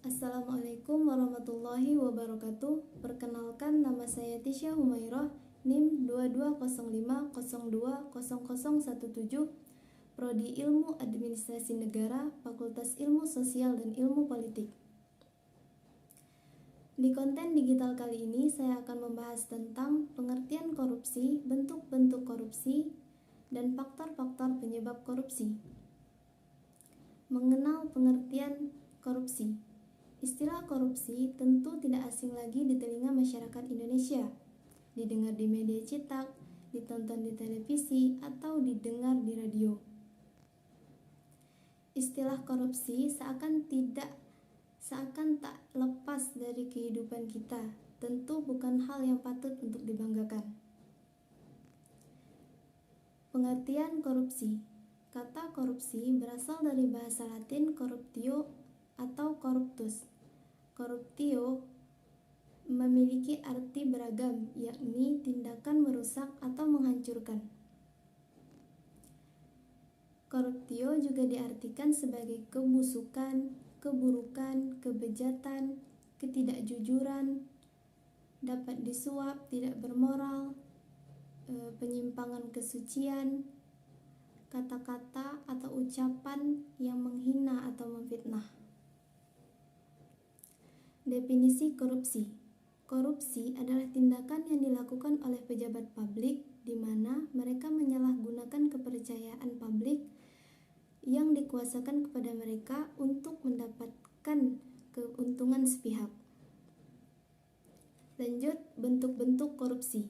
Assalamualaikum warahmatullahi wabarakatuh. Perkenalkan, nama saya Tisha Humairah, NIM 2205020017, Prodi Ilmu Administrasi Negara, Fakultas Ilmu Sosial dan Ilmu Politik. Di konten digital kali ini saya akan membahas tentang pengertian korupsi, bentuk-bentuk korupsi, dan faktor-faktor penyebab korupsi. Mengenal pengertian korupsi. Istilah korupsi tentu tidak asing lagi di telinga masyarakat Indonesia. Didengar di media cetak, ditonton di televisi, atau didengar di radio. Istilah korupsi seakan tak lepas dari kehidupan kita. Tentu bukan hal yang patut untuk dibanggakan. Pengertian korupsi. Kata korupsi berasal dari bahasa Latin corruptio atau corruptus. Corruptio memiliki arti beragam, yakni tindakan merusak atau menghancurkan. Corruptio juga diartikan sebagai kebusukan, keburukan, kebejatan, ketidakjujuran, dapat disuap, tidak bermoral, penyimpangan kesucian, kata-kata atau ucapan yang menghina atau memfitnah. Definisi korupsi. Korupsi adalah tindakan yang dilakukan oleh pejabat publik di mana mereka menyalahgunakan kepercayaan publik yang dikuasakan kepada mereka untuk mendapatkan keuntungan sepihak. Lanjut, bentuk-bentuk korupsi.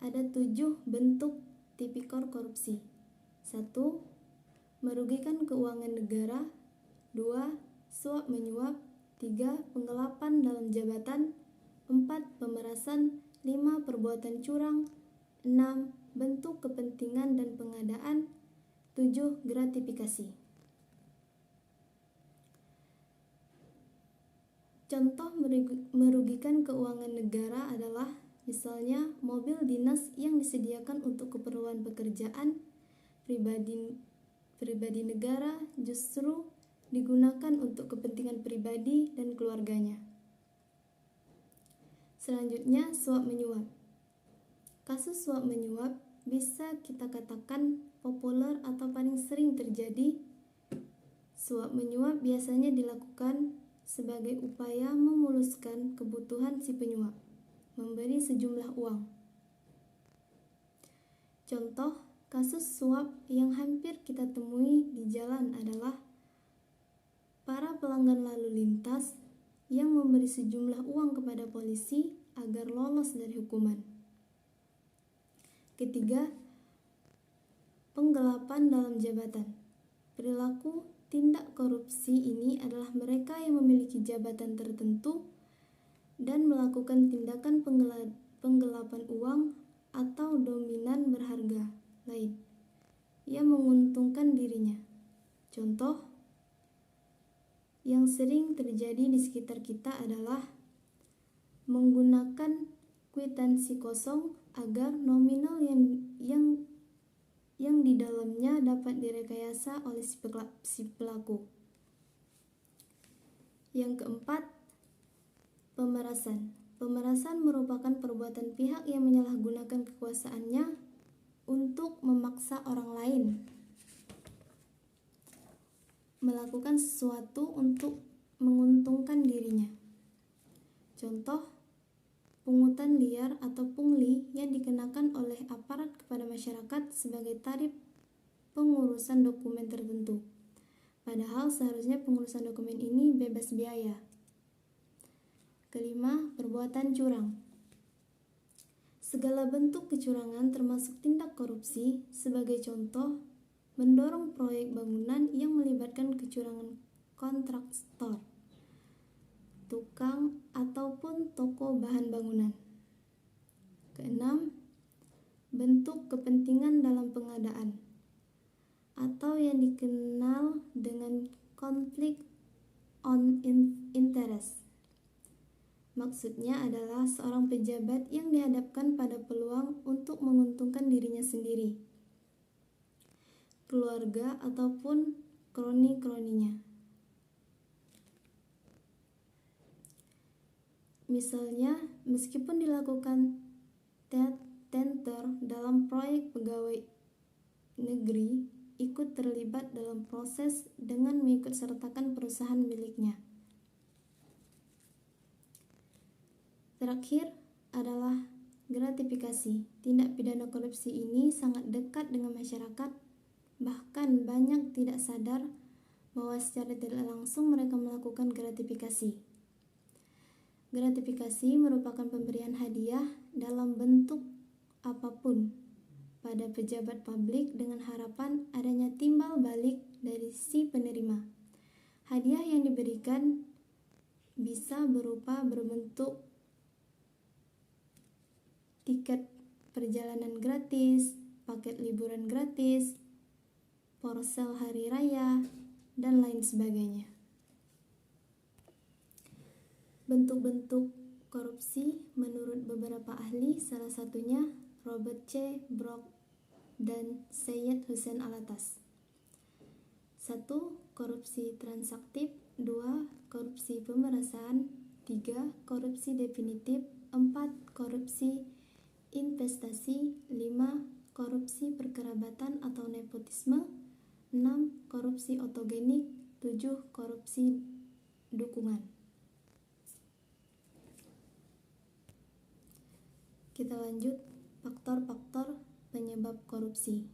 Ada 7 bentuk tipikor korupsi. 1. Merugikan keuangan negara. 2. Suap menyuap. 3. Penggelapan dalam jabatan. 4. Pemerasan. 5. Perbuatan curang. 6. Bentuk kepentingan dan pengadaan. 7. Gratifikasi. Contoh merugikan keuangan negara adalah misalnya mobil dinas yang disediakan untuk keperluan pekerjaan pribadi negara justru digunakan untuk kepentingan pribadi dan keluarganya. Selanjutnya, suap menyuap. Kasus suap menyuap bisa kita katakan populer atau paling sering terjadi. Suap menyuap biasanya dilakukan sebagai upaya memuluskan kebutuhan si penyuap, memberi sejumlah uang. Contoh kasus suap yang hampir kita temui di jalan adalah para pelanggan lalu lintas yang memberi sejumlah uang kepada polisi agar lolos dari hukuman. Ketiga, penggelapan dalam jabatan. Perilaku tindak korupsi ini adalah mereka yang memiliki jabatan tertentu dan melakukan tindakan penggelapan uang atau dominan berharga lain yang menguntungkan dirinya. Contoh yang sering terjadi di sekitar kita adalah menggunakan kwitansi kosong agar nominal yang di dalamnya dapat direkayasa oleh si pelaku. Yang keempat, pemerasan. Pemerasan merupakan perbuatan pihak yang menyalahgunakan kekuasaannya untuk memaksa orang lain melakukan sesuatu untuk menguntungkan dirinya. Contoh, pungutan liar atau pungli yang dikenakan oleh aparat kepada masyarakat sebagai tarif pengurusan dokumen tertentu. Padahal seharusnya pengurusan dokumen ini bebas biaya. Kelima, perbuatan curang. Segala bentuk kecurangan termasuk tindak korupsi. Sebagai contoh, mendorong proyek bangunan yang melibatkan kecurangan kontraktor, tukang, ataupun toko bahan bangunan. Keenam, bentuk kepentingan dalam pengadaan atau yang dikenal dengan konflik on interest. Maksudnya adalah seorang pejabat yang dihadapkan pada peluang untuk menguntungkan dirinya sendiri, keluarga, ataupun kroni-kroninya. Misalnya, meskipun dilakukan tender dalam proyek pegawai negeri ikut terlibat dalam proses dengan mengikutsertakan perusahaan miliknya. Terakhir adalah gratifikasi. Tindak pidana korupsi ini sangat dekat dengan masyarakat, bahkan banyak tidak sadar bahwa secara tidak langsung mereka melakukan gratifikasi. Gratifikasi merupakan pemberian hadiah dalam bentuk apapun pada pejabat publik dengan harapan adanya timbal balik dari si penerima. Hadiah yang diberikan bisa berupa berbentuk tiket perjalanan gratis, paket liburan gratis, ponsel hari raya, dan lain sebagainya. Bentuk-bentuk korupsi menurut beberapa ahli, salah satunya Robert C. Brock dan Syed Hussein Alatas. 1. Korupsi transaktif. 2. Korupsi pemerasan. 3. Korupsi definitif. 4. Korupsi investasi. 5. Korupsi perkerabatan atau nepotisme. 6. Korupsi otogenik. 7. Korupsi dukungan. Kita lanjut, faktor-faktor penyebab korupsi.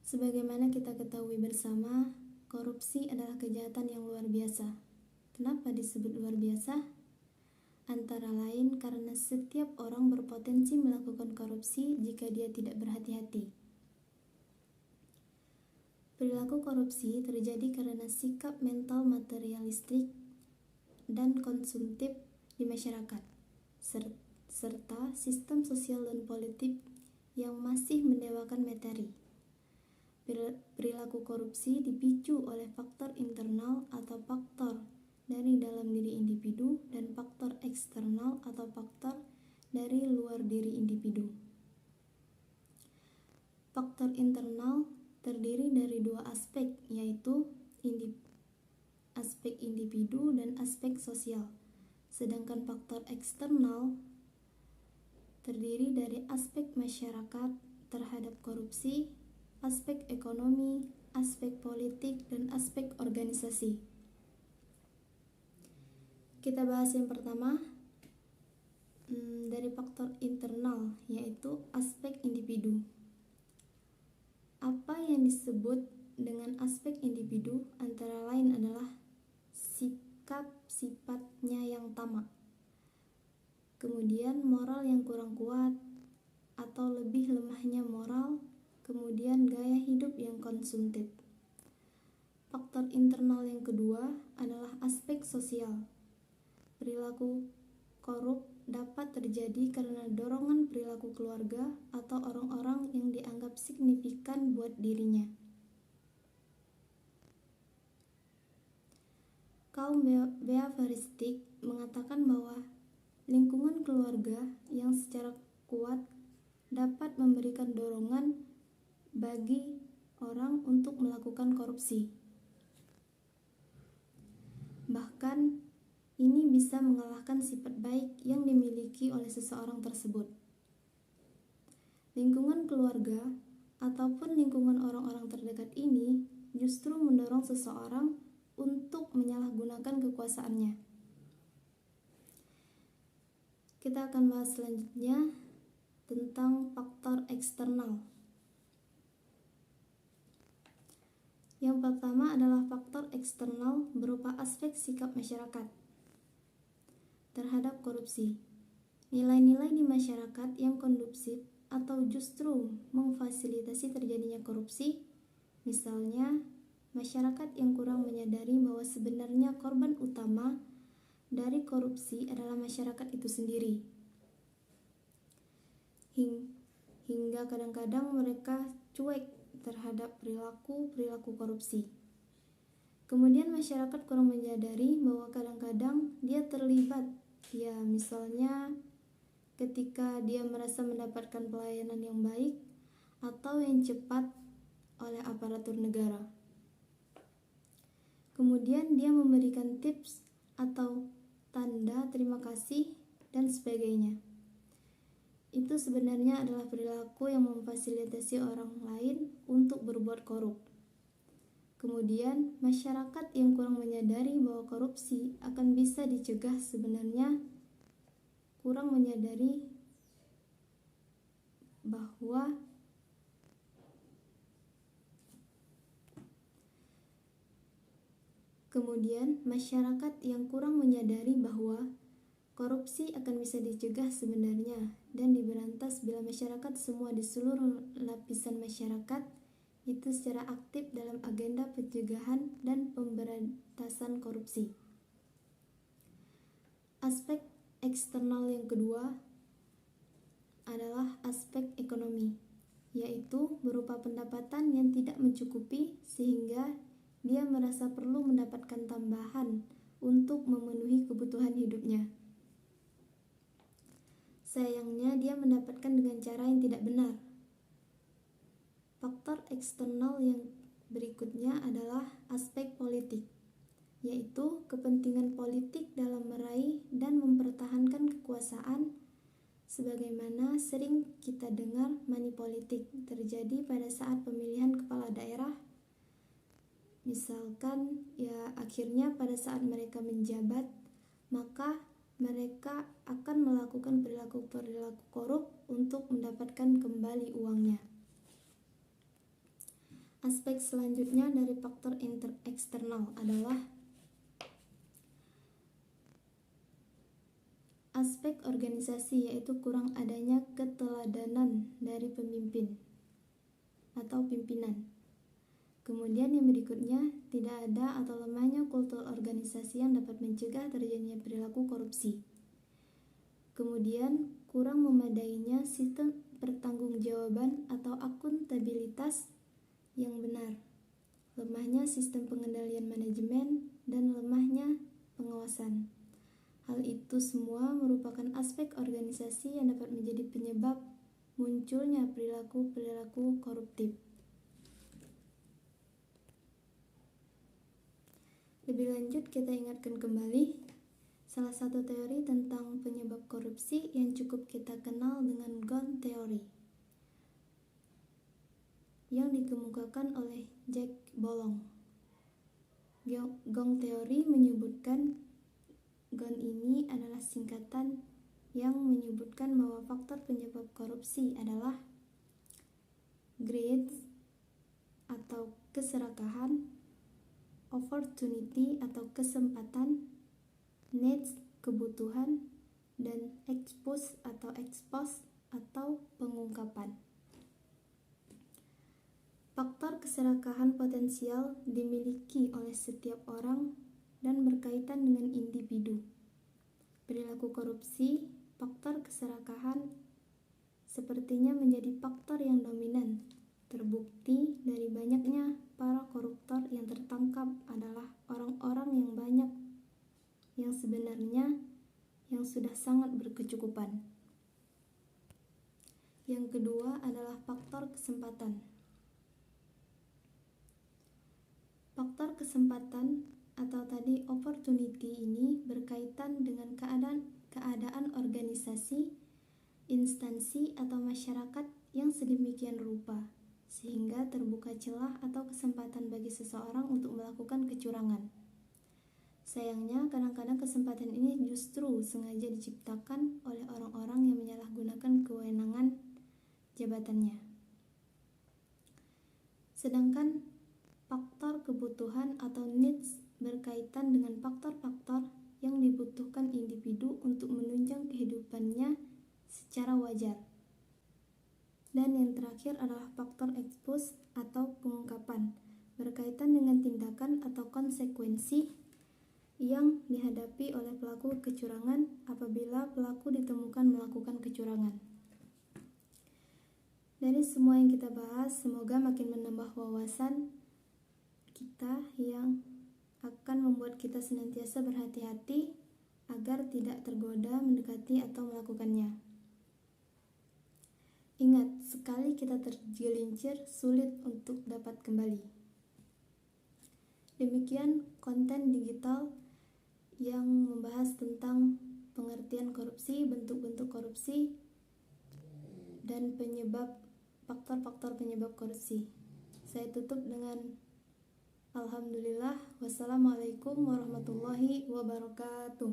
Sebagaimana kita ketahui bersama, korupsi adalah kejahatan yang luar biasa. Kenapa disebut luar biasa? Antara lain karena setiap orang berpotensi melakukan korupsi jika dia tidak berhati-hati. Perilaku korupsi terjadi karena sikap mental materialistik dan konsumtif di masyarakat, serta sistem sosial dan politik yang masih mendewakan materi. Perilaku korupsi dipicu oleh faktor internal atau faktor dari dalam diri individu dan faktor eksternal atau faktor dari luar diri individu. Faktor internal terdiri dari dua aspek, yaitu aspek individu dan aspek sosial. Sedangkan faktor eksternal terdiri dari aspek masyarakat terhadap korupsi, aspek ekonomi, aspek politik, dan aspek organisasi. Kita bahas yang pertama dari faktor internal, yaitu aspek individu. Apa yang disebut dengan aspek individu antara lain adalah sikap sifatnya yang tamak, kemudian moral yang kurang kuat atau lebih lemahnya moral, kemudian gaya hidup yang konsumtif. Faktor internal yang kedua adalah aspek sosial. Perilaku korup dapat terjadi karena dorongan perilaku keluarga atau orang-orang yang dianggap signifikan buat dirinya. Kaum behavioristik mengatakan bahwa lingkungan keluarga yang secara kuat dapat memberikan dorongan bagi orang untuk melakukan korupsi. Bahkan, ini bisa mengalahkan sifat baik yang dimiliki oleh seseorang tersebut. Lingkungan keluarga ataupun lingkungan orang-orang terdekat ini justru mendorong seseorang untuk menyalahgunakan kekuasaannya. Kita akan bahas selanjutnya tentang faktor eksternal. Yang pertama adalah faktor eksternal berupa aspek sikap masyarakat terhadap korupsi. Nilai-nilai di masyarakat yang kondusif atau justru memfasilitasi terjadinya korupsi, misalnya masyarakat yang kurang menyadari bahwa sebenarnya korban utama dari korupsi adalah masyarakat itu sendiri. Hingga kadang-kadang mereka cuek terhadap perilaku korupsi. Kemudian masyarakat kurang menyadari bahwa kadang-kadang dia terlibat, misalnya ketika dia merasa mendapatkan pelayanan yang baik atau yang cepat oleh aparatur negara. Kemudian dia memberikan tips atau tanda terima kasih, dan sebagainya. Itu sebenarnya adalah perilaku yang memfasilitasi orang lain untuk berbuat korup. Kemudian, masyarakat yang kurang menyadari bahwa korupsi akan bisa dicegah sebenarnya kurang menyadari bahwa korupsi akan bisa dicegah sebenarnya dan diberantas bila masyarakat semua di seluruh lapisan masyarakat itu secara aktif dalam agenda pencegahan dan pemberantasan korupsi. Aspek eksternal yang kedua adalah aspek ekonomi, yaitu berupa pendapatan yang tidak mencukupi sehingga dia merasa perlu mendapatkan tambahan untuk memenuhi kebutuhan hidupnya. Sayangnya dia mendapatkan dengan cara yang tidak benar. Faktor eksternal yang berikutnya adalah aspek politik, yaitu kepentingan politik dalam meraih dan mempertahankan kekuasaan, sebagaimana sering kita dengar money politik terjadi pada saat pemilihan kepala daerah. Misalkan akhirnya pada saat mereka menjabat, maka mereka akan melakukan perilaku-perilaku korup untuk mendapatkan kembali uangnya. Aspek selanjutnya dari faktor eksternal adalah aspek organisasi, yaitu kurang adanya keteladanan dari pemimpin atau pimpinan. Kemudian yang berikutnya, tidak ada atau lemahnya kultur organisasi yang dapat mencegah terjadinya perilaku korupsi. Kemudian, kurang memadainya sistem pertanggungjawaban atau akuntabilitas yang benar, lemahnya sistem pengendalian manajemen, dan lemahnya pengawasan. Hal itu semua merupakan aspek organisasi yang dapat menjadi penyebab munculnya perilaku-perilaku koruptif. Lebih lanjut, kita ingatkan kembali salah satu teori tentang penyebab korupsi yang cukup kita kenal dengan Gong Theory, yang dikemukakan oleh Jack Bolong. Gong Theory menyebutkan Gong ini adalah singkatan yang menyebutkan bahwa faktor penyebab korupsi adalah greed atau keserakahan, opportunity atau kesempatan, needs kebutuhan, dan expose atau pengungkapan. Faktor keserakahan potensial dimiliki oleh setiap orang dan berkaitan dengan individu. Perilaku korupsi, faktor keserakahan sepertinya menjadi faktor yang dominan. Terbukti dari banyaknya para koruptor yang tertangkap adalah orang-orang yang banyak yang sebenarnya yang sudah sangat berkecukupan. Yang kedua adalah faktor kesempatan. Faktor kesempatan atau tadi opportunity ini berkaitan dengan keadaan organisasi, instansi atau masyarakat yang sedemikian rupa sehingga terbuka celah atau kesempatan bagi seseorang untuk melakukan kecurangan. Sayangnya, kadang-kadang kesempatan ini justru sengaja diciptakan oleh orang-orang yang menyalahgunakan kewenangan jabatannya. Sedangkan faktor kebutuhan atau needs berkaitan dengan faktor-faktor yang dibutuhkan individu untuk menunjang kehidupannya secara wajar. Dan yang terakhir adalah faktor expose atau pengungkapan, berkaitan dengan tindakan atau konsekuensi yang dihadapi oleh pelaku kecurangan apabila pelaku ditemukan melakukan kecurangan. Dari semua yang kita bahas, semoga makin menambah wawasan kita yang akan membuat kita senantiasa berhati-hati agar tidak tergoda mendekati atau melakukannya. Ingat, sekali kita tergelincir, sulit untuk dapat kembali. Demikian konten digital yang membahas tentang pengertian korupsi, bentuk-bentuk korupsi, dan faktor-faktor penyebab korupsi. Saya tutup dengan alhamdulillah. Wassalamualaikum warahmatullahi wabarakatuh.